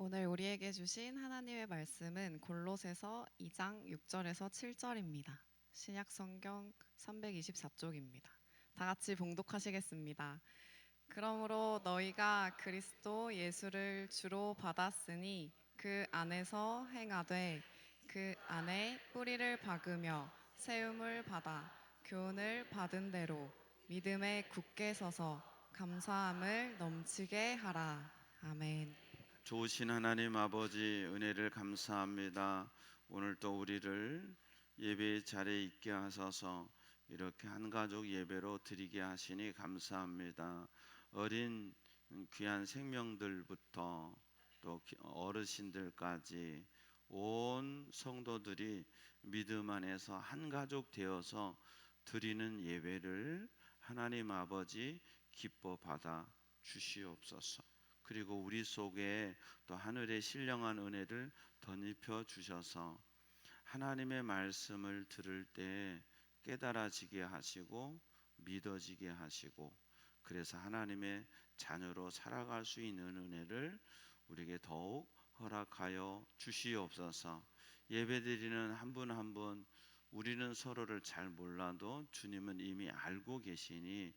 오늘 우리에게 주신 하나님의 말씀은 골로새서 2장 6절에서 7절입니다. 신약 성경 324쪽입니다. 다 같이 봉독하시겠습니다. 그러므로 너희가 그리스도 예수를 주로 받았으니 그 안에서 행하되 그 안에 뿌리를 박으며 세움을 받아 교훈을 받은 대로 믿음에 굳게 서서 감사함을 넘치게 하라. 아멘. 좋으신 하나님 아버지 은혜를 감사합니다. 오늘 또 우리를 예배의 자리에 있게 하셔서 이렇게 한 가족 예배로 드리게 하시니 감사합니다. 어린 귀한 생명들부터 또 어르신들까지 온 성도들이 믿음 안에서 한 가족 되어서 드리는 예배를 하나님 아버지 기뻐 받아 주시옵소서. 그리고 우리 속에 또 하늘의 신령한 은혜를 덧입혀 주셔서 하나님의 말씀을 들을 때 깨달아지게 하시고 믿어지게 하시고, 그래서 하나님의 자녀로 살아갈 수 있는 은혜를 우리에게 더욱 허락하여 주시옵소서. 예배드리는 한 분 한 분, 우리는 서로를 잘 몰라도 주님은 이미 알고 계시니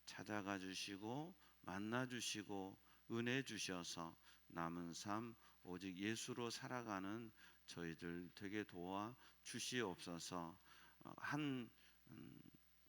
찾아가 주시고 만나 주시고 은혜 주셔서 남은 삶 오직 예수로 살아가는 저희들 되게 도와 주시옵소서. 한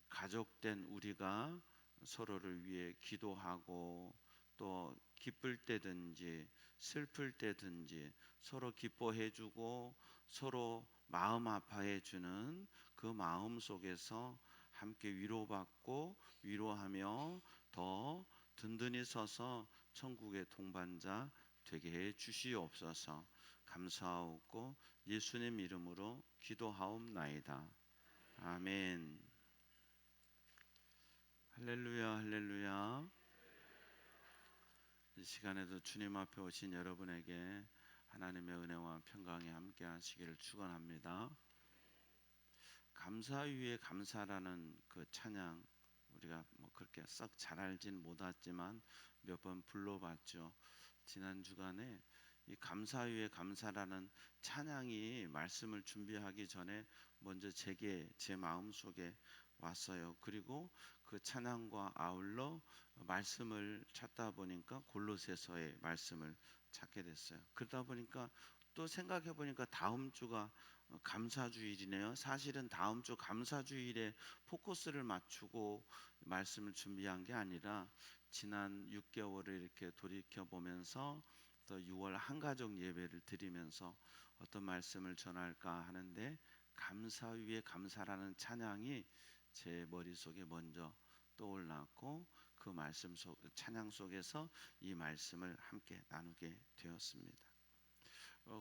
가족된 우리가 서로를 위해 기도하고 또 기쁠 때든지 슬플 때든지 서로 기뻐해 주고 서로 마음 아파해 주는 그 마음 속에서 함께 위로받고 위로하며 더 든든히 서서 천국의 동반자 되게 해 주시옵소서. 감사하고 예수님 이름으로 기도하옵나이다. 아멘. 할렐루야, 할렐루야. 이 시간에도 주님 앞에 오신 여러분에게 하나님의 은혜와 평강이 함께 하시기를 축원합니다. 감사 위에 감사라는 그 찬양, 우리가 뭐 그렇게 썩 잘 알진 못했지만 몇 번 불러봤죠. 지난 주간에 이 감사 위에 감사라는 찬양이 말씀을 준비하기 전에 먼저 제 마음 속에 왔어요. 그리고 그 찬양과 아울러 말씀을 찾다 보니까 골로새서의 말씀을 찾게 됐어요. 그러다 보니까 또 생각해 보니까 다음 주가 감사주일이네요. 사실은 다음 주 감사주일에 포커스를 맞추고 말씀을 준비한 게 아니라 지난 6개월을 이렇게 돌이켜 보면서 또 6월 한가족 예배를 드리면서 어떤 말씀을 전할까 하는데, 감사 위에 감사라는 찬양이 제 머릿속에 먼저 떠올랐고 그 말씀 찬양 속에서 이 말씀을 함께 나누게 되었습니다.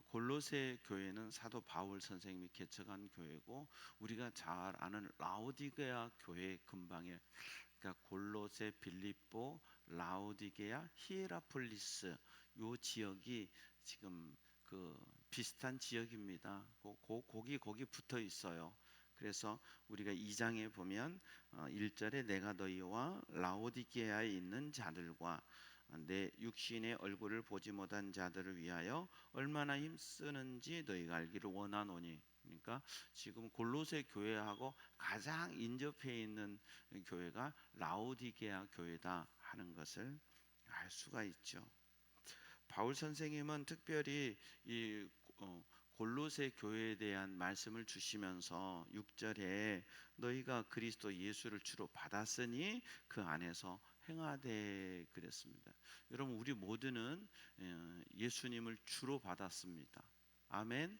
골로새 교회는 사도 바울 선생님이 개척한 교회고, 우리가 잘 아는 라오디게아 교회 근방에, 그러니까 골로새, 빌립보, 라오디게아, 히에라폴리스 요 지역이 지금 그 비슷한 지역입니다. 거기 붙어 있어요. 그래서 우리가 2장에 보면 1절에 내가 너희와 라오디게아에 있는 자들과 내 육신의 얼굴을 보지 못한 자들을 위하여 얼마나 힘쓰는지 너희가 알기를 원하노니. 그러니까 지금 골로새 교회하고 가장 인접해 있는 교회가 라오디게아 교회다 하는 것을 알 수가 있죠. 바울 선생님은 특별히 이 골로새 교회에 대한 말씀을 주시면서 6절에 너희가 그리스도 예수를 주로 받았으니 그 안에서 행하되 그랬습니다. 여러분, 우리 모두는 예수님을 주로 받았습니다. 아멘.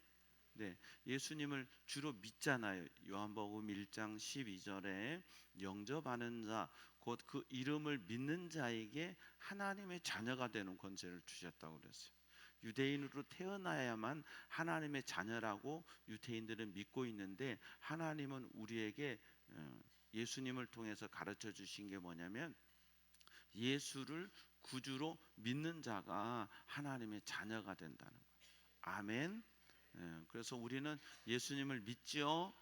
네, 예수님을 주로 믿잖아요. 요한복음 1장 12절에 영접하는 자, 곧 그 이름을 믿는 자에게 하나님의 자녀가 되는 권세를 주셨다고 그랬어요. 유대인으로 태어나야만 하나님의 자녀라고 유대인들은 믿고 있는데, 하나님은 우리에게 예수님을 통해서 가르쳐 주신 게 뭐냐면 예수를 구주로 믿는 자가 하나님의 자녀가 된다는 거예요. 아멘. 그래서 우리는 예수님을 믿지요.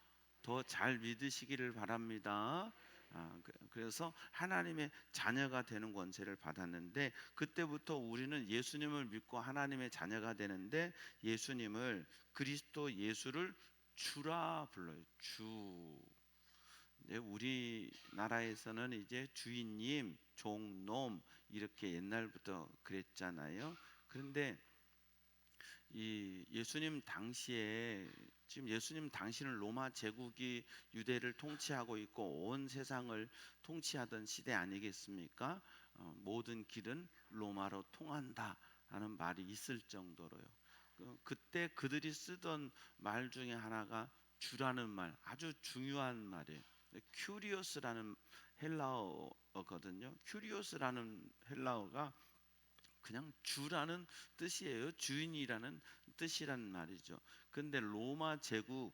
더 잘 믿으시기를 바랍니다. 그래서 하나님의 자녀가 되는 권세를 받았는데, 그때부터 우리는 예수님을 믿고 하나님의 자녀가 되는데, 예수님을, 그리스도 예수를 주라 불러요. 주. 네, 우리나라에서는 이제 주인님, 종놈 이렇게 옛날부터 그랬잖아요. 그런데 이 예수님 당시에, 지금 예수님 당시는 로마 제국이 유대를 통치하고 있고 온 세상을 통치하던 시대 아니겠습니까? 모든 길은 로마로 통한다 하는 말이 있을 정도로요. 그때 그들이 쓰던 말 중에 하나가 주라는 말, 아주 중요한 말이에요. 큐리오스라는 헬라어거든요. 큐리오스라는 헬라어가 그냥 주라는 뜻이에요. 주인이라는 뜻이란 말이죠. 근데 로마 제국,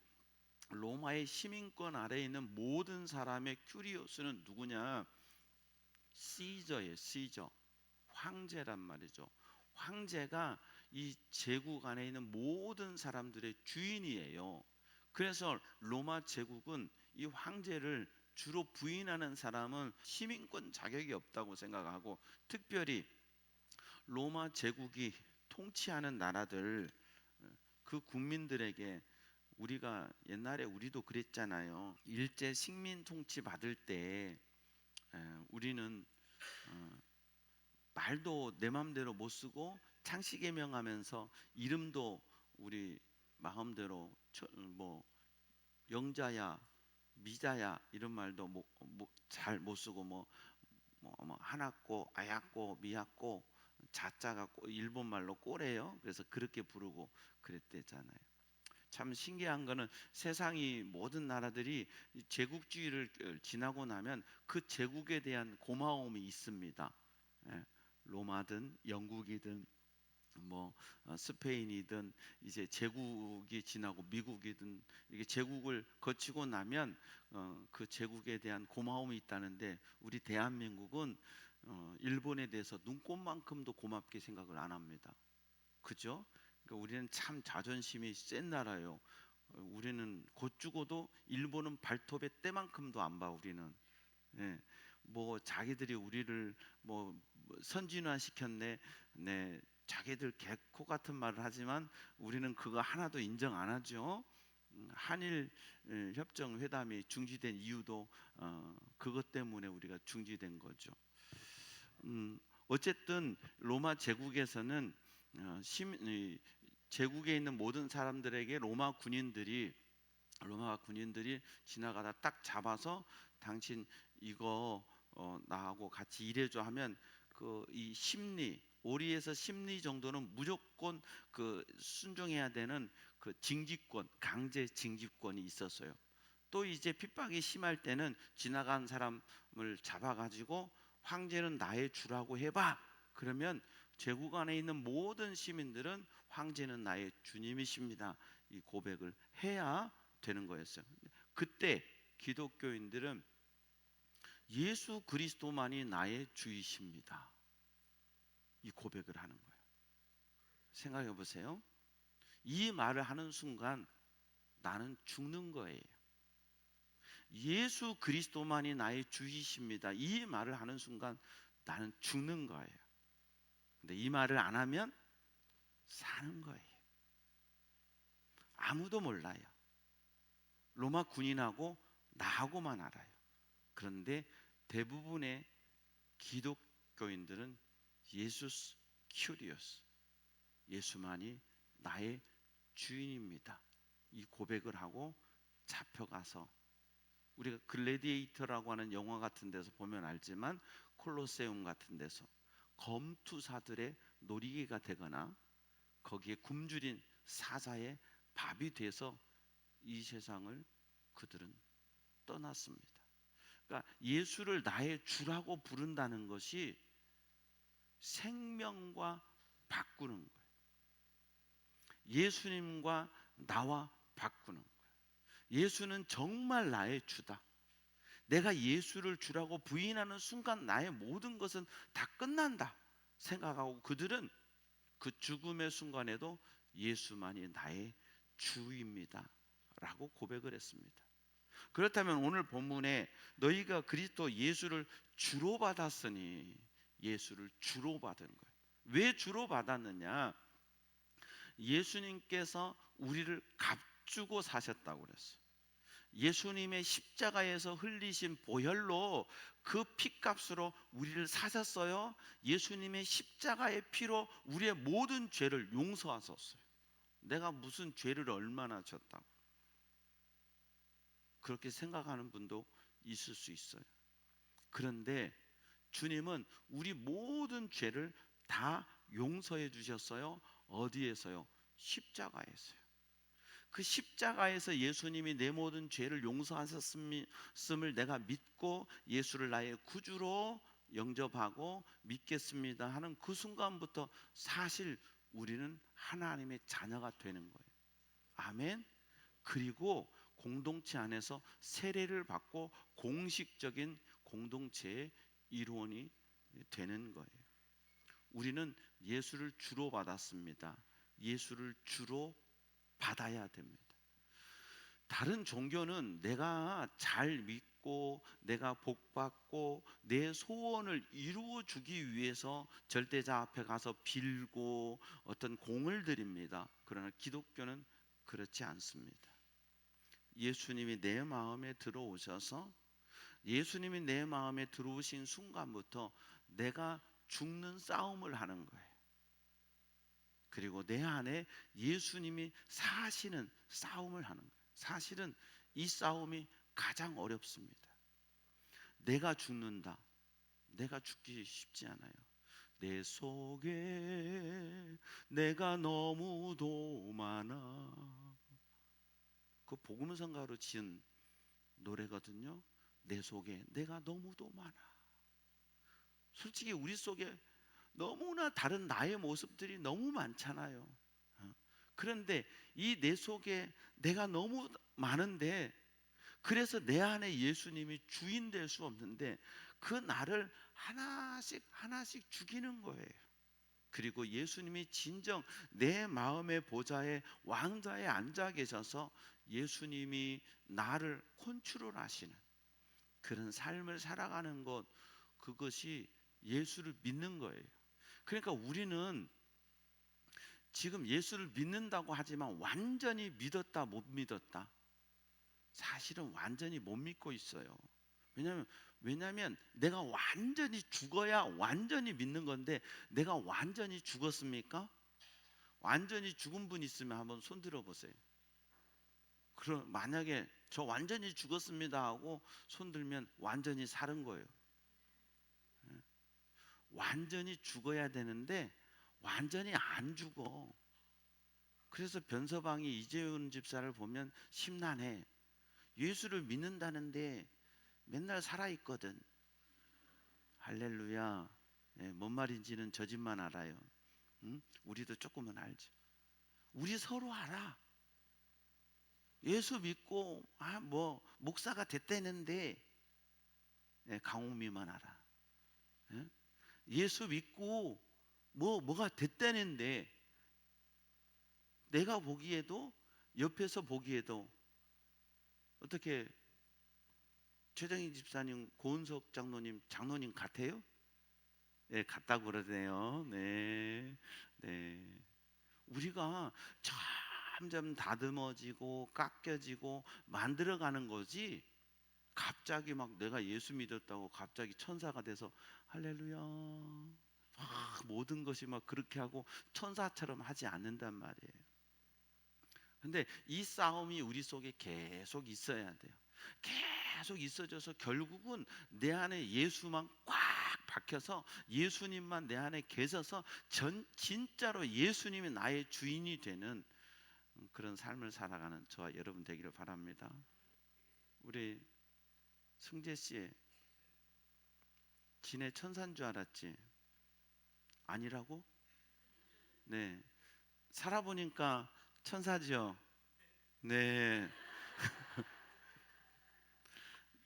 로마의 시민권 아래에 있는 모든 사람의 큐리오스는 누구냐? 시저예요. 시저. 황제란 말이죠. 황제가 이 제국 안에 있는 모든 사람들의 주인이에요. 그래서 로마 제국은 이 황제를 주로 부인하는 사람은 시민권 자격이 없다고 생각하고, 특별히 로마 제국이 통치하는 나라들, 그 국민들에게, 우리가 옛날에 우리도 그랬잖아요. 일제 식민 통치 받을 때 우리는 말도 내 마음대로 못 쓰고 창씨개명하면서 이름도 우리 마음대로 뭐 영자야 미자야 이런 말도 잘 못 쓰고, 뭐 하나꼬 아야꼬 미야꼬 자자가 일본 말로 꼬래요. 그래서 그렇게 부르고 그랬대잖아요. 참 신기한 거는 세상이 모든 나라들이 제국주의를 지나고 나면 그 제국에 대한 고마움이 있습니다. 예, 로마든 영국이든 스페인이든 이제 제국이 지나고 미국이든 이게 제국을 거치고 나면 그 제국에 대한 고마움이 있다는데, 우리 대한민국은 일본에 대해서 눈꼽만큼도 고맙게 생각을 안 합니다. 그죠? 그러니까 우리는 참 자존심이 센 나라예요. 우리는 곧 죽어도 일본은 발톱의 때만큼도 안 봐. 우리는. 예. 뭐 자기들이 우리를 선진화 시켰네, 네, 자기들 개코 같은 말을 하지만 우리는 그거 하나도 인정 안 하죠. 한일 협정 회담이 중지된 이유도 그것 때문에 우리가 중지된 거죠. 어쨌든 로마 제국에서는 제국에 있는 모든 사람들에게 로마 군인들이 지나가다 딱 잡아서, 당신 이거 나하고 같이 일해줘 하면 그 이 심리, 오리에서 심리 정도는 무조건 그 순종해야 되는 그 징집권, 강제 징집권이 있었어요. 또 이제 핍박이 심할 때는 지나간 사람을 잡아가지고 황제는 나의 주라고 해봐. 그러면 제국 안에 있는 모든 시민들은 황제는 나의 주님이십니다, 이 고백을 해야 되는 거였어요. 그때 기독교인들은 예수 그리스도만이 나의 주이십니다, 이 고백을 하는 거예요. 생각해 보세요. 이 말을 하는 순간 나는 죽는 거예요. 예수 그리스도만이 나의 주이십니다, 이 말을 하는 순간 나는 죽는 거예요. 근데 이 말을 안 하면 사는 거예요. 아무도 몰라요. 로마 군인하고 나하고만 알아요. 그런데 대부분의 기독교인들은 예수스 큐리오스, 예수만이 나의 주인입니다, 이 고백을 하고 잡혀가서, 우리가 글래디에이터라고 하는 영화 같은 데서 보면 알지만 콜로세움 같은 데서 검투사들의 놀이개가 되거나 거기에 굶주린 사자의 밥이 돼서 이 세상을 그들은 떠났습니다. 그러니까 예수를 나의 주라고 부른다는 것이 생명과 바꾸는 거예요. 예수님과 나와 바꾸는 거예요. 예수는 정말 나의 주다. 내가 예수를 주라고 부인하는 순간 나의 모든 것은 다 끝난다 생각하고, 그들은 그 죽음의 순간에도 예수만이 나의 주입니다 라고 고백을 했습니다. 그렇다면 오늘 본문에 너희가 그리스도 예수를 주로 받았으니, 예수를 주로 받은 거예요. 왜 주로 받았느냐? 예수님께서 우리를 값주고 사셨다고 그랬어요. 예수님의 십자가에서 흘리신 보혈로 그 피값으로 우리를 사셨어요. 예수님의 십자가의 피로 우리의 모든 죄를 용서하셨어요. 내가 무슨 죄를 얼마나 졌다고 그렇게 생각하는 분도 있을 수 있어요. 그런데 주님은 우리 모든 죄를 다 용서해 주셨어요. 어디에서요? 십자가에서요. 그 십자가에서 예수님이 내 모든 죄를 용서하셨음을 내가 믿고 예수를 나의 구주로 영접하고 믿겠습니다 하는 그 순간부터 사실 우리는 하나님의 자녀가 되는 거예요. 아멘. 그리고 공동체 안에서 세례를 받고 공식적인 공동체의 일원이 되는 거예요. 우리는 예수를 주로 받았습니다. 예수를 주로 받아야 됩니다. 다른 종교는 내가 잘 믿고 내가 복받고 내 소원을 이루어 주기 위해서 절대자 앞에 가서 빌고 어떤 공을 드립니다. 그러나 기독교는 그렇지 않습니다. 예수님이 내 마음에 들어오셔서 예수님이 내 마음에 들어오신 순간부터 내가 죽는 싸움을 하는 거예요. 그리고 내 안에 예수님이 사시는 싸움을 하는 거예요. 사실은 이 싸움이 가장 어렵습니다. 내가 죽는다. 내가 죽기 쉽지 않아요. 내 속에 내가 너무도 많아. 그 복음성가로 지은 노래거든요. 내 속에 내가 너무도 많아. 솔직히 우리 속에 너무나 다른 나의 모습들이 너무 많잖아요. 그런데 이 내 속에 내가 너무 많은데, 그래서 내 안에 예수님이 주인 될 수 없는데 그 나를 하나씩 하나씩 죽이는 거예요. 그리고 예수님이 진정 내 마음의 보좌에 왕좌에 앉아 계셔서 예수님이 나를 컨트롤하시는 그런 삶을 살아가는 것, 그것이 예수를 믿는 거예요. 그러니까 우리는 지금 예수를 믿는다고 하지만 완전히 믿었다 못 믿었다? 사실은 완전히 못 믿고 있어요. 왜냐하면 내가 완전히 죽어야 완전히 믿는 건데, 내가 완전히 죽었습니까? 완전히 죽은 분 있으면 한번 손 들어 보세요. 그럼 만약에 저 완전히 죽었습니다 하고 손 들면 완전히 살은 거예요. 완전히 죽어야 되는데 완전히 안 죽어. 그래서 변서방이 이재훈 집사를 보면 심란해. 예수를 믿는다는데 맨날 살아있거든. 할렐루야. 뭔 말인지는 저 집만 알아요. 응? 우리도 조금은 알죠. 우리 서로 알아. 예수 믿고 목사가 됐다는데 강호미만 알아. 예수 믿고 뭐가 됐다는데 내가 보기에도, 옆에서 보기에도 어떻게 최정희 집사님, 고은석 장로님 같아요? 네, 같다고 그러네요. 네, 네. 우리가 점점 다듬어지고 깎여지고 만들어가는 거지. 갑자기 막 내가 예수 믿었다고 갑자기 천사가 돼서 할렐루야, 모든 것이 막 그렇게 하고 천사처럼 하지 않는단 말이에요. 근데 이 싸움이 우리 속에 계속 있어야 돼요. 계속 있어져서 결국은 내 안에 예수만 꽉 박혀서 예수님만 내 안에 계셔서 진짜로 예수님이 나의 주인이 되는 그런 삶을 살아가는 저와 여러분 되기를 바랍니다. 우리 승재 씨, 지네 천사인 줄 알았지? 아니라고? 네, 살아보니까 천사죠. 네.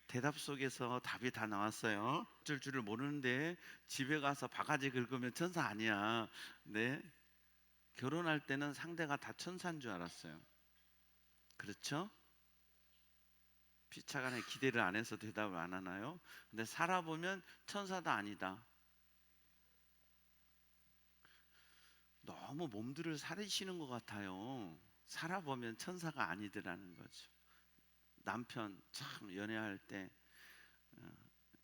대답 속에서 답이 다 나왔어요. 어쩔 줄을 모르는데 집에 가서 바가지 긁으면 천사 아니야. 네. 결혼할 때는 상대가 다 천사인 줄 알았어요. 그렇죠? 피차간에 기대를 안 해서 대답을 안 하나요? 근데 살아보면 천사도 아니다. 너무 몸들을 사리시는 것 같아요. 살아보면 천사가 아니더라는 거죠. 남편 참 연애할 때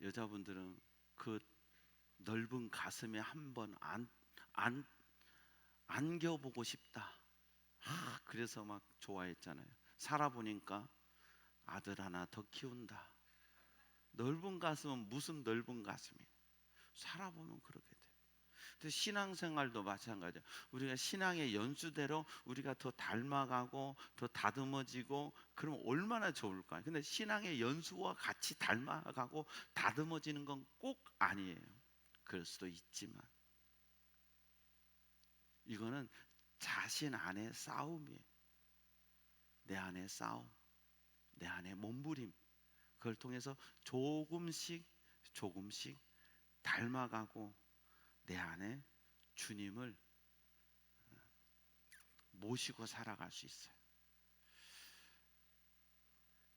여자분들은 그 넓은 가슴에 한번 안겨보고 싶다. 그래서 막 좋아했잖아요. 살아보니까 아들 하나 더 키운다. 넓은 가슴은 무슨 넓은 가슴이에요. 살아보면 그렇게 돼. 근데 신앙생활도 마찬가지야. 우리가 신앙의 연수대로 우리가 더 닮아가고 더 다듬어지고 그러면 얼마나 좋을까요? 근데 신앙의 연수와 같이 닮아가고 다듬어지는 건 꼭 아니에요. 그럴 수도 있지만 이거는 자신 안의 싸움이에요. 내 안의 싸움, 내 안의 몸부림. 그걸 통해서 조금씩 조금씩 닮아가고 내 안에 주님을 모시고 살아갈 수 있어요.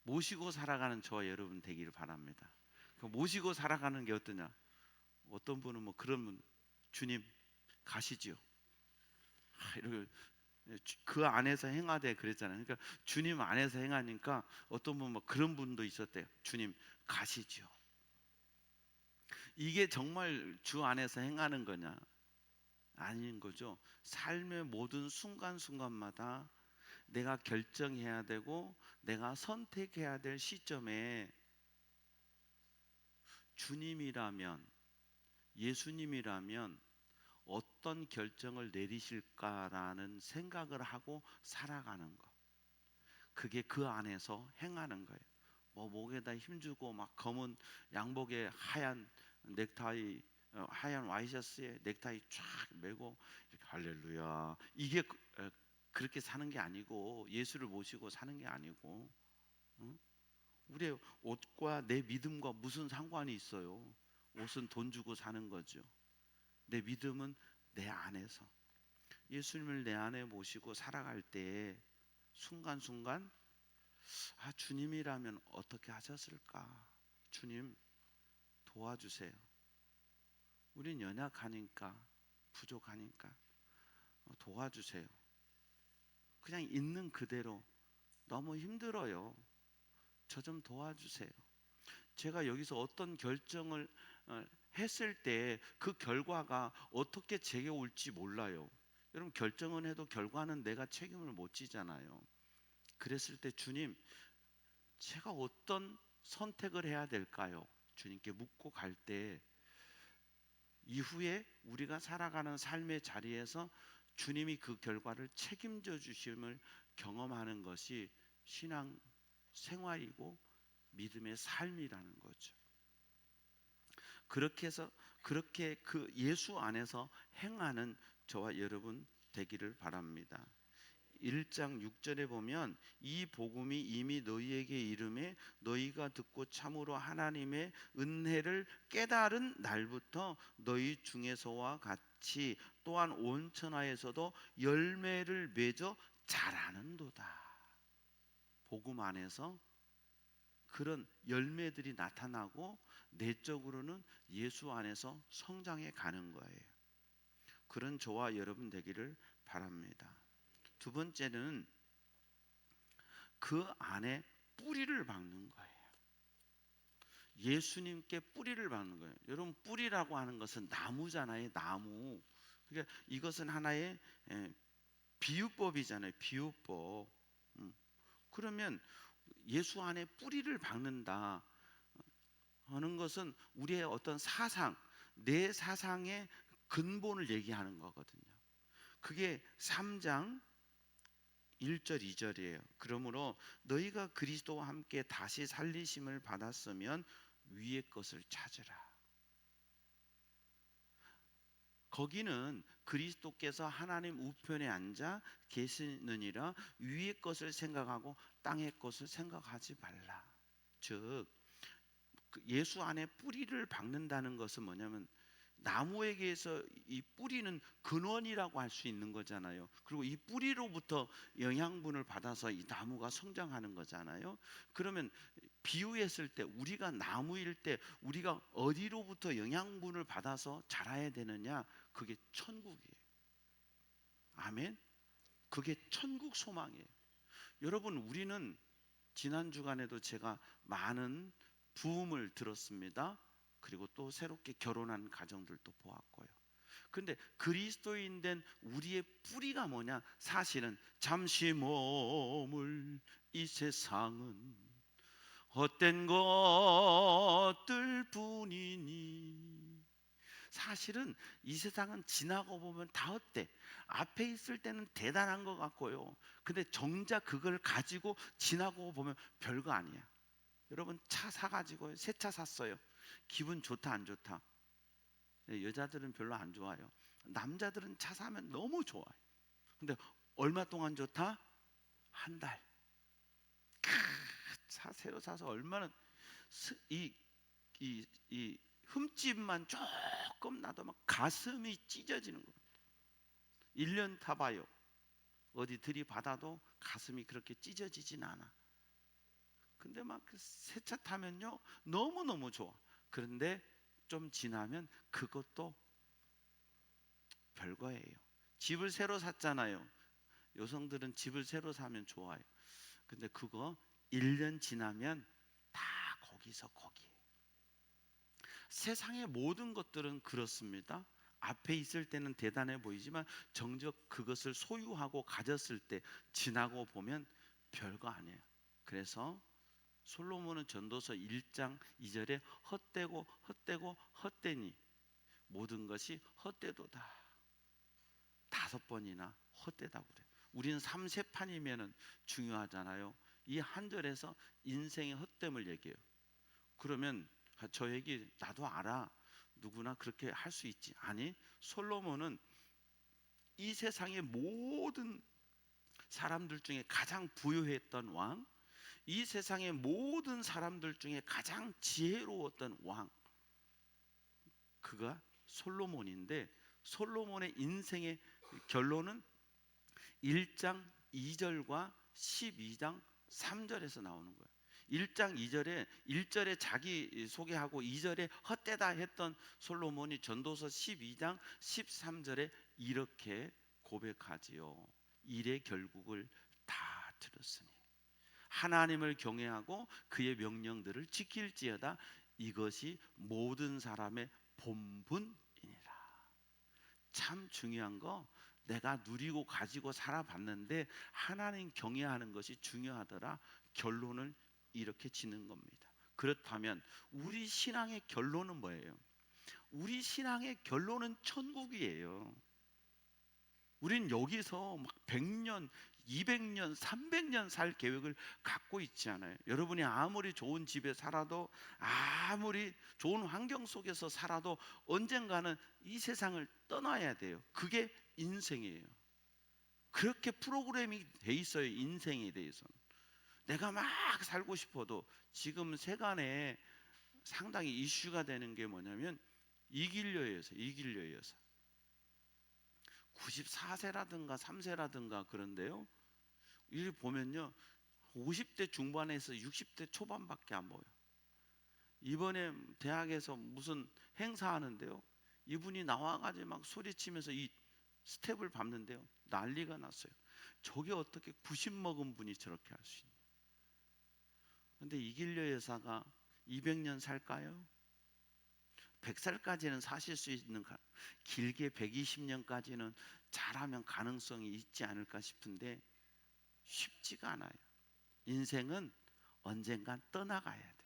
모시고 살아가는 저와 여러분 되기를 바랍니다. 모시고 살아가는 게 어떠냐? 어떤 분은 뭐 그런 분, 주님 가시지요. 이렇게 그 안에서 행하되 그랬잖아요. 그러니까 주님 안에서 행하니까 어떤 분 뭐 그런 분도 있었대요. 주님 가시지요. 이게 정말 주 안에서 행하는 거냐? 아닌 거죠. 삶의 모든 순간순간마다 내가 결정해야 되고 내가 선택해야 될 시점에 주님이라면, 예수님이라면 어떤 결정을 내리실까라는 생각을 하고 살아가는 것. 그게 그 안에서 행하는 거예요. 뭐 목에다 힘주고 막 검은 양복에 하얀 넥타이, 하얀 와이셔츠에 넥타이 쫙 메고 이렇게 할렐루야. 이게 그렇게 사는 게 아니고 예수를 모시고 사는 게 아니고, 응? 우리의 옷과 내 믿음과 무슨 상관이 있어요? 옷은 돈 주고 사는 거죠. 내 믿음은 내 안에서 예수님을 내 안에 모시고 살아갈 때 순간순간 주님이라면 어떻게 하셨을까? 주님 도와주세요. 우린 연약하니까 부족하니까 도와주세요. 그냥 있는 그대로 너무 힘들어요. 저 좀 도와주세요. 제가 여기서 어떤 결정을 했을 때 그 결과가 어떻게 제게 올지 몰라요. 여러분 결정은 해도 결과는 내가 책임을 못 지잖아요. 그랬을 때 주님, 제가 어떤 선택을 해야 될까요? 주님께 묻고 갈 때 이후에 우리가 살아가는 삶의 자리에서 주님이 그 결과를 책임져 주심을 경험하는 것이 신앙 생활이고 믿음의 삶이라는 거죠. 그렇게 해서 그렇게 그 예수 안에서 행하는 저와 여러분 되기를 바랍니다. 1장 6절에 보면 이 복음이 이미 너희에게 이름에 너희가 듣고 참으로 하나님의 은혜를 깨달은 날부터 너희 중에서와 같이 또한 온 천하에서도 열매를 맺어 자라는도다. 복음 안에서 그런 열매들이 나타나고 내적으로는 예수 안에서 성장해 가는 거예요. 그런 저와 여러분 되기를 바랍니다. 두 번째는 그 안에 뿌리를 박는 거예요. 예수님께 뿌리를 박는 거예요. 여러분 뿌리라고 하는 것은 나무잖아요. 나무. 그러니까 이것은 하나의 비유법이잖아요. 비유법. 그러면 예수 안에 뿌리를 박는다 하는 것은 우리의 어떤 사상, 내 사상의 근본을 얘기하는 거거든요. 그게 3장 1절 2절이에요. 그러므로 너희가 그리스도와 함께 다시 살리심을 받았으면 위의 것을 찾으라. 거기는 그리스도께서 하나님 우편에 앉아 계시느니라 위의 것을 생각하고 땅의 것을 생각하지 말라. 즉 예수 안에 뿌리를 박는다는 것은 뭐냐면 나무에게서 이 뿌리는 근원이라고 할 수 있는 거잖아요. 그리고 이 뿌리로부터 영양분을 받아서 이 나무가 성장하는 거잖아요. 그러면 비유했을 때 우리가 나무일 때 우리가 어디로부터 영양분을 받아서 자라야 되느냐? 그게 천국이에요. 아멘. 그게 천국 소망이에요. 여러분, 우리는 지난 주간에도 제가 많은 부음을 들었습니다. 그리고 또 새롭게 결혼한 가정들도 보았고요. 근데 그리스도인 된 우리의 뿌리가 뭐냐? 사실은 잠시 머물 이 세상은 헛된 것들 뿐이니. 사실은 이 세상은 지나고 보면 다 헛돼. 앞에 있을 때는 대단한 것 같고요. 근데 정작 그걸 가지고 지나고 보면 별거 아니야. 여러분, 차 사가지고 새 차 샀어요. 기분 좋다 안 좋다? 여자들은 별로 안 좋아요. 남자들은 차 사면 너무 좋아요. 근데 얼마 동안 좋다? 한 달. 차 새로 사서 얼마나 이 흠집만 조금 나도 막 가슴이 찢어지는 거예요. 1년 타봐요. 어디 들이받아도 가슴이 그렇게 찢어지진 않아. 근데 막 새 차 타면요 너무너무 좋아. 그런데 좀 지나면 그것도 별거예요. 집을 새로 샀잖아요. 여성들은 집을 새로 사면 좋아요. 근데 그거 1년 지나면 다 거기서 거기에. 세상의 모든 것들은 그렇습니다. 앞에 있을 때는 대단해 보이지만 정작 그것을 소유하고 가졌을 때 지나고 보면 별거 아니에요. 그래서 솔로몬은 전도서 1장 2절에 헛되고 헛되고 헛되니 모든 것이 헛되도다. 5번이나 헛되다고 그래요. 우리는 3세판이면 중요하잖아요. 이 한 절에서 인생의 헛됨을 얘기해요. 그러면 저 얘기 나도 알아. 누구나 그렇게 할 수 있지. 아니, 솔로몬은 이 세상의 모든 사람들 중에 가장 부유했던 왕, 이 세상의 모든 사람들 중에 가장 지혜로웠던 왕, 그가 솔로몬인데 솔로몬의 인생의 결론은 1장 2절과 12장 3절에서 나오는 거예요. 1장 2절에 1절에 자기 소개하고 2절에 헛되다 했던 솔로몬이 전도서 12장 13절에 이렇게 고백하지요. 일의 결국을 다 들었으니 하나님을 경외하고 그의 명령들을 지킬지어다. 이것이 모든 사람의 본분이니라. 참 중요한 거, 내가 누리고 가지고 살아봤는데 하나님 경외하는 것이 중요하더라. 결론을 이렇게 짓는 겁니다. 그렇다면 우리 신앙의 결론은 뭐예요? 우리 신앙의 결론은 천국이에요. 우린 여기서 막 100년, 200년, 300년 살 계획을 갖고 있지 않아요. 여러분이 아무리 좋은 집에 살아도, 아무리 좋은 환경 속에서 살아도 언젠가는 이 세상을 떠나야 돼요. 그게 인생이에요. 그렇게 프로그램이 돼 있어요. 인생에 대해서는. 내가 막 살고 싶어도 지금 세간에 상당히 이슈가 되는 게 뭐냐면 이길려여서 94세라든가 3세라든가 그런데요. 이 보면요. 50대 중반에서 60대 초반밖에 안 보여요. 이번에 대학에서 무슨 행사하는데요. 이분이 나와가지고 막 소리치면서 이 스텝을 밟는데요. 난리가 났어요. 저게 어떻게 90 먹은 분이 저렇게 할 수 있냐. 근데 이길려 여사가 200년 살까요? 100살까지는 사실 수 있는, 길게 120년까지는 잘하면 가능성이 있지 않을까 싶은데 쉽지가 않아요. 인생은 언젠간 떠나가야 돼.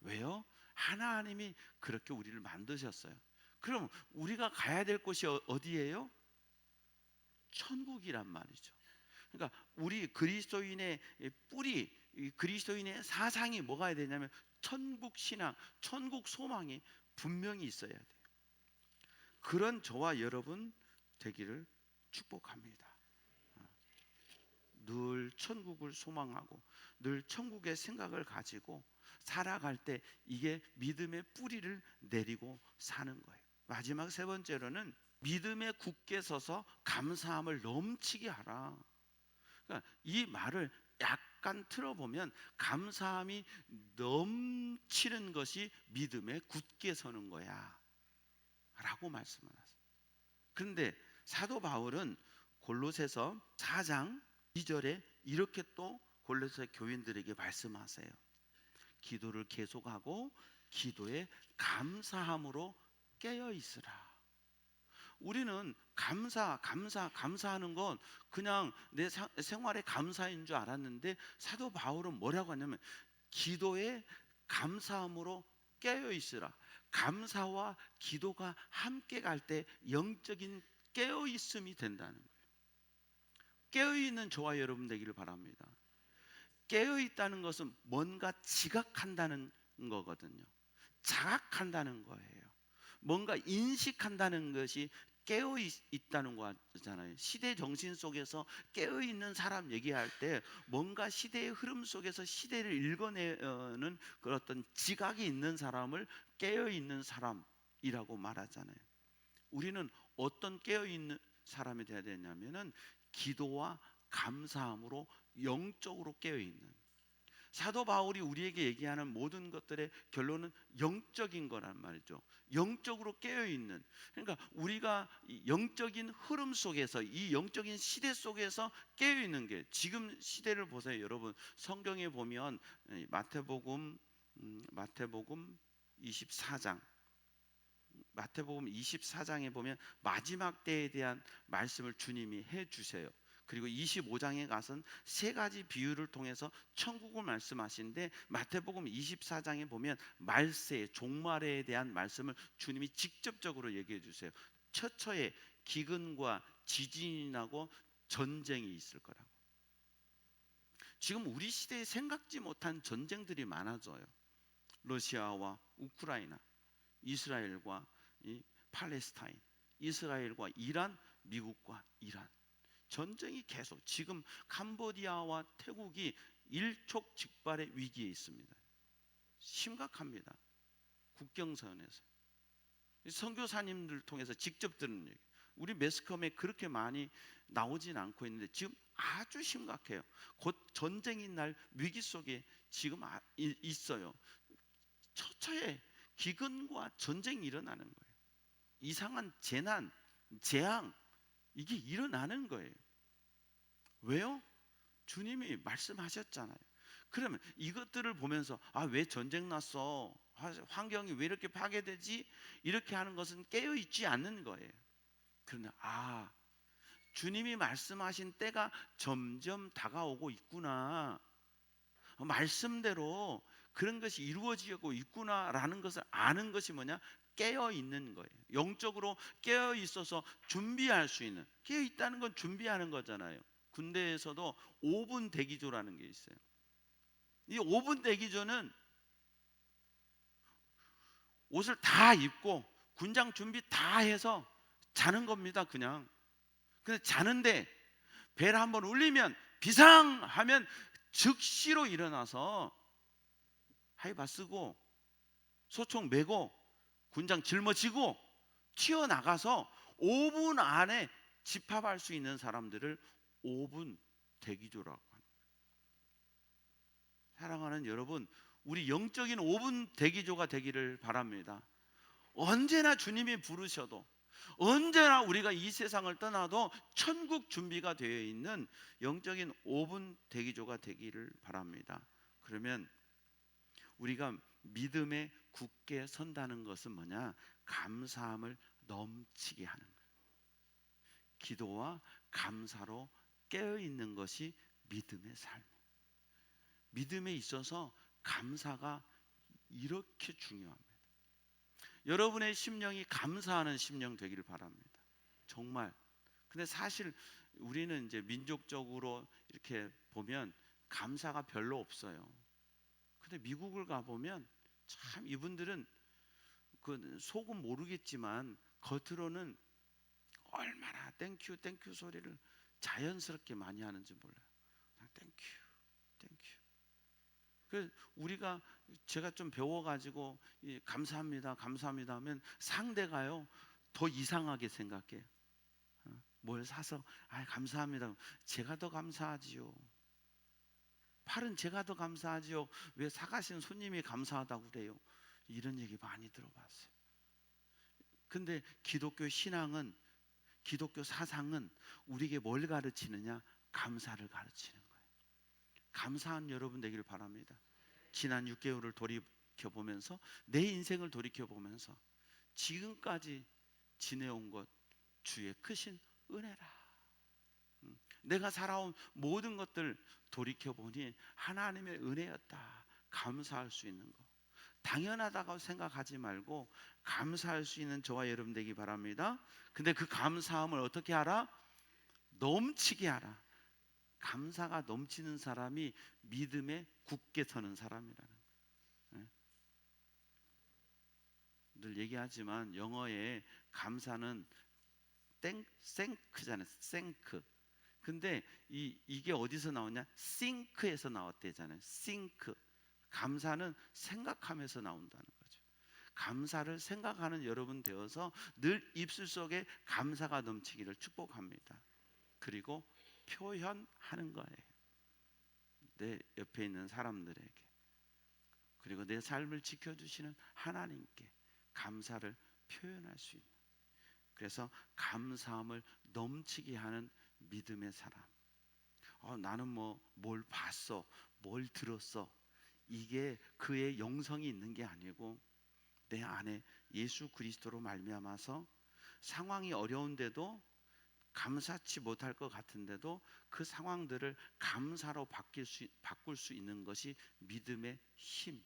왜요? 하나님이 그렇게 우리를 만드셨어요. 그럼 우리가 가야 될 곳이 어디예요? 천국이란 말이죠. 그러니까 우리 그리스도인의 뿌리, 그리스도인의 사상이 뭐가 되냐면 천국 신앙, 천국 소망이 분명히 있어야 돼요. 그런 저와 여러분 되기를 축복합니다. 늘 천국을 소망하고 늘 천국의 생각을 가지고 살아갈 때 이게 믿음의 뿌리를 내리고 사는 거예요. 마지막 세 번째로는 믿음에 굳게 서서 감사함을 넘치게 하라. 그러니까 이 말을 약간 틀어보면 감사함이 넘치는 것이 믿음에 굳게 서는 거야 라고 말씀을 하세요. 그런데 사도 바울은 골로새서 4장 2절에 이렇게 또 골로새 교인들에게 말씀하세요. 기도를 계속하고 기도에 감사함으로 깨어 있으라. 우리는 감사하는 건 그냥 내 생활의 감사인 줄 알았는데 사도 바울은 뭐라고 하냐면 기도에 감사함으로 깨어 있으라. 감사와 기도가 함께 갈 때 영적인 깨어 있음이 된다는 거예요. 깨어 있는 저와 여러분 되기를 바랍니다. 깨어 있다는 것은 뭔가 지각한다는 거거든요. 자각한다는 거예요. 뭔가 인식한다는 것이 깨어 있다는 거잖아요. 시대 정신 속에서 깨어 있는 사람 얘기할 때 뭔가 시대의 흐름 속에서 시대를 읽어내는 그런 어떤 지각이 있는 사람을 깨어 있는 사람이라고 말하잖아요. 우리는 어떤 깨어 있는 사람이 되어야 되냐면은 기도와 감사함으로 영적으로 깨어 있는, 사도 바울이 우리에게 얘기하는 모든 것들의 결론은 영적인 거란 말이죠. 영적으로 깨어 있는. 그러니까 우리가 이 영적인 흐름 속에서, 이 영적인 시대 속에서 깨어 있는 게, 지금 시대를 보세요, 여러분. 성경에 보면 마태복음 24장 마태복음 24장에 보면 마지막 때에 대한 말씀을 주님이 해 주세요. 그리고 25장에 가서는 세 가지 비유를 통해서 천국을 말씀하시는데, 마태복음 24장에 보면 말세, 종말에 대한 말씀을 주님이 직접적으로 얘기해 주세요. 처처에 기근과 지진이 나고 전쟁이 있을 거라고. 지금 우리 시대에 생각지 못한 전쟁들이 많아져요. 러시아와 우크라이나, 이스라엘과 이 팔레스타인, 이스라엘과 이란, 미국과 이란, 전쟁이 계속, 지금 캄보디아와 태국이 일촉즉발의 위기에 있습니다. 심각합니다. 국경선에서 선교사님들 통해서 직접 듣는 얘기, 우리 매스컴에 그렇게 많이 나오진 않고 있는데 지금 아주 심각해요. 곧 전쟁이 날 위기 속에 지금 있어요. 처처에 기근과 전쟁이 일어나는 거예요. 이상한 재난, 재앙, 이게 일어나는 거예요. 왜요? 주님이 말씀하셨잖아요. 그러면 이것들을 보면서 왜 전쟁 났어? 환경이 왜 이렇게 파괴되지? 이렇게 하는 것은 깨어 있지 않는 거예요. 그러나 주님이 말씀하신 때가 점점 다가오고 있구나. 말씀대로 그런 것이 이루어지고 있구나라는 것을 아는 것이 뭐냐? 깨어 있는 거예요. 영적으로 깨어 있어서 준비할 수 있는, 깨어 있다는 건 준비하는 거잖아요. 군대에서도 5분 대기조라는 게 있어요. 이 5분 대기조는 옷을 다 입고 군장 준비 다 해서 자는 겁니다. 그냥. 근데 자는데 벨 한번 울리면 비상하면 즉시로 일어나서 하이바 쓰고 소총 메고 군장 짊어지고 튀어나가서 5분 안에 집합할 수 있는 사람들을 5분 대기조라고 합니다. 사랑하는 여러분, 우리 영적인 5분 대기조가 되기를 바랍니다. 언제나 주님이 부르셔도, 언제나 우리가 이 세상을 떠나도 천국 준비가 되어 있는 영적인 5분 대기조가 되기를 바랍니다. 그러면 우리가 믿음에 굳게 선다는 것은 뭐냐? 감사함을 넘치게 하는 거예요. 기도와 감사로 깨어 있는 것이 믿음의 삶이에요. 믿음에 있어서 감사가 이렇게 중요합니다. 여러분의 심령이 감사하는 심령 되기를 바랍니다. 정말. 근데 사실 우리는 이제 민족적으로 이렇게 보면 감사가 별로 없어요. 근데 미국을 가보면 참 이분들은 그 속은 모르겠지만 겉으로는 얼마나 땡큐 땡큐 소리를 자연스럽게 많이 하는지 몰라요. 그냥 땡큐 땡큐. 우리가 제가 좀 배워가지고 감사합니다, 감사합니다 하면 상대가요 더 이상하게 생각해요. 뭘 사서 감사합니다. 제가 더 감사하지요. 팔은 제가 더 감사하지요. 왜 사가신 손님이 감사하다고 그래요? 이런 얘기 많이 들어봤어요. 근데 기독교 신앙은, 기독교 사상은 우리에게 뭘 가르치느냐? 감사를 가르치는 거예요. 감사한 여러분 되기를 바랍니다. 지난 6개월을 돌이켜보면서, 내 인생을 돌이켜보면서 지금까지 지내온 것 주의 크신 은혜라. 내가 살아온 모든 것들 돌이켜보니 하나님의 은혜였다. 감사할 수 있는 거, 당연하다고 생각하지 말고 감사할 수 있는 저와 여러분 되기 바랍니다. 근데 그 감사함을 어떻게 하라? 넘치게 하라. 감사가 넘치는 사람이 믿음에 굳게 서는 사람이라는 거예요. 늘 얘기하지만 영어에 감사는 생크잖아요. 생크. 근데 이게 어디서 나오냐? 싱크에서 나왔대잖아요. 싱크. 감사는 생각하면서 나온다는 거죠. 감사를 생각하는 여러분 되어서 늘 입술 속에 감사가 넘치기를 축복합니다. 그리고 표현하는 거예요. 내 옆에 있는 사람들에게, 그리고 내 삶을 지켜주시는 하나님께 감사를 표현할 수 있는, 그래서 감사함을 넘치게 하는 믿음의 사람. 나는 뭘 봤어, 뭘 들었어, 이게 그의 영성이 있는 게 아니고 내 안에 예수 그리스도로 말미암아서 상황이 어려운데도, 감사치 못할 것 같은데도 그 상황들을 감사로 바꿀 수 있는 것이 믿음의 힘,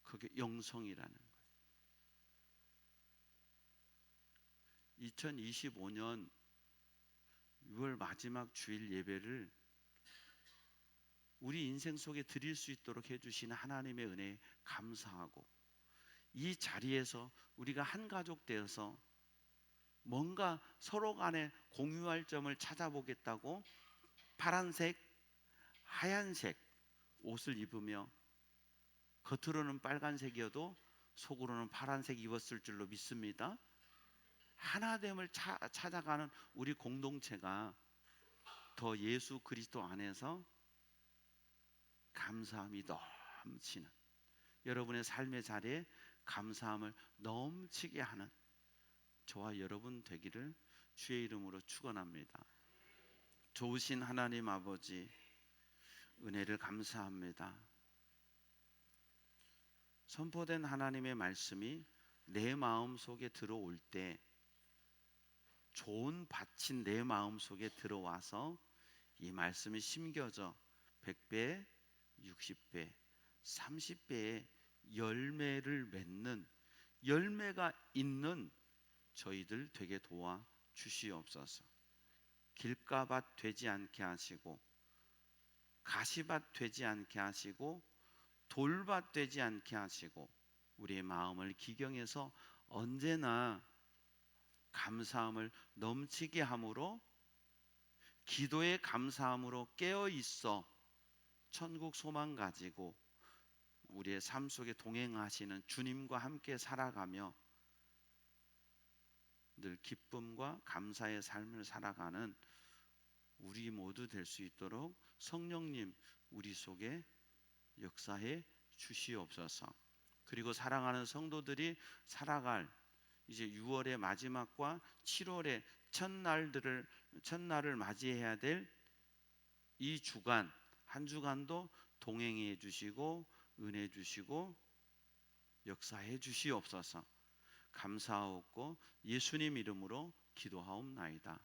그게 영성이라는 거예요. 2025년 6월 마지막 주일 예배를 우리 인생 속에 드릴 수 있도록 해주신 하나님의 은혜에 감사하고, 이 자리에서 우리가 한 가족 되어서 뭔가 서로 간에 공유할 점을 찾아보겠다고 파란색, 하얀색 옷을 입으며, 겉으로는 빨간색이어도 속으로는 파란색 입었을 줄로 믿습니다. 하나됨을 찾아가는 우리 공동체가 더 예수 그리스도 안에서 감사함이 넘치는, 여러분의 삶의 자리에 감사함을 넘치게 하는 저와 여러분 되기를 주의 이름으로 축원합니다. 좋으신 하나님 아버지, 은혜를 감사합니다. 선포된 하나님의 말씀이 내 마음 속에 들어올 때, 좋은 밭인 내 마음 속에 들어와서 이 말씀이 심겨져 100배, 60배, 30배의 열매를 맺는, 열매가 있는 저희들 되게 도와 주시옵소서. 길가밭 되지 않게 하시고, 가시밭 되지 않게 하시고, 돌밭 되지 않게 하시고, 우리의 마음을 기경해서 언제나 감사함을 넘치게 함으로, 기도의 감사함으로 깨어 있어 천국 소망 가지고 우리의 삶 속에 동행하시는 주님과 함께 살아가며 늘 기쁨과 감사의 삶을 살아가는 우리 모두 될 수 있도록 성령님 우리 속에 역사해 주시옵소서. 그리고 사랑하는 성도들이 살아갈 이제 6월의 마지막과 7월의 첫날을 맞이해야 될 이 주간, 한 주간도 동행해 주시고 은혜 주시고 역사해 주시옵소서. 감사하옵고 예수님 이름으로 기도하옵나이다.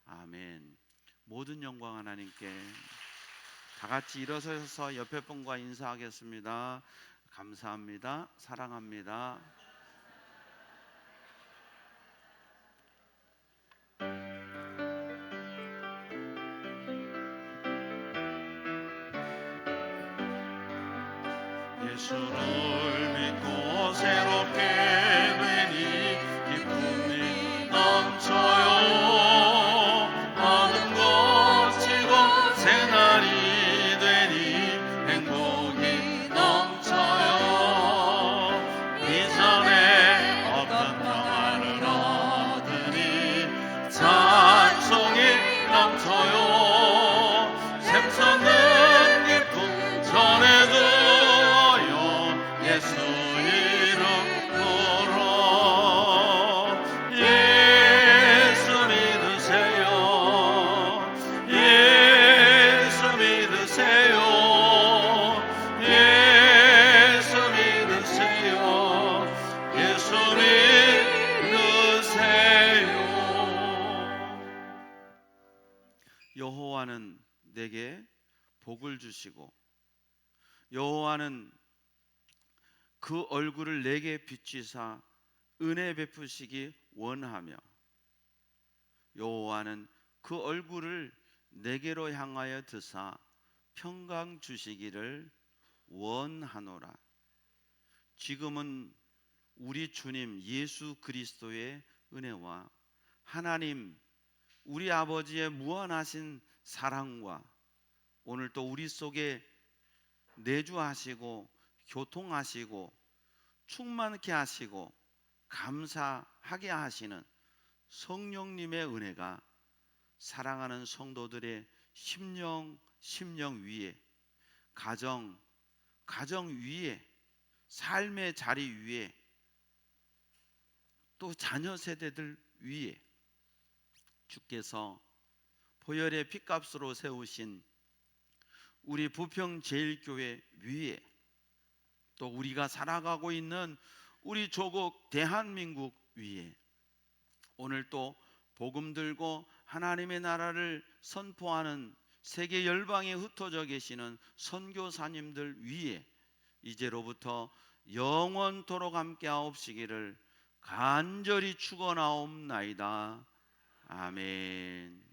아멘. 모든 영광 하나님께. 다 같이 일어서서 옆에 분과 인사하겠습니다. 감사합니다. 사랑합니다. 예수를 믿고 새롭게 되니 기쁨이 넘쳐요. 어느 것 즐거운 새날이 되니 행복이 넘쳐요. 여호와는 내게 복을 주시고 여호와는 그 얼굴을 내게 비추사 은혜 베푸시기 원하며 여호와는 그 얼굴을 내게로 향하여 드사 평강 주시기를 원하노라. 지금은 우리 주님 예수 그리스도의 은혜와 하나님 우리 아버지의 무한하신 사랑과 오늘 또 우리 속에 내주하시고 교통하시고 충만케 하시고 감사하게 하시는 성령님의 은혜가 사랑하는 성도들의 심령 위에 가정 위에 삶의 자리 위에 또 자녀 세대들 위에 주께서 보혈의 피값으로 세우신 우리 부평제일교회 위에 또 우리가 살아가고 있는 우리 조국 대한민국 위에 오늘 또 복음 들고 하나님의 나라를 선포하는 세계 열방에 흩어져 계시는 선교사님들 위에 이제로부터 영원토록 함께하옵시기를 간절히 축원하옵나이다. 아멘.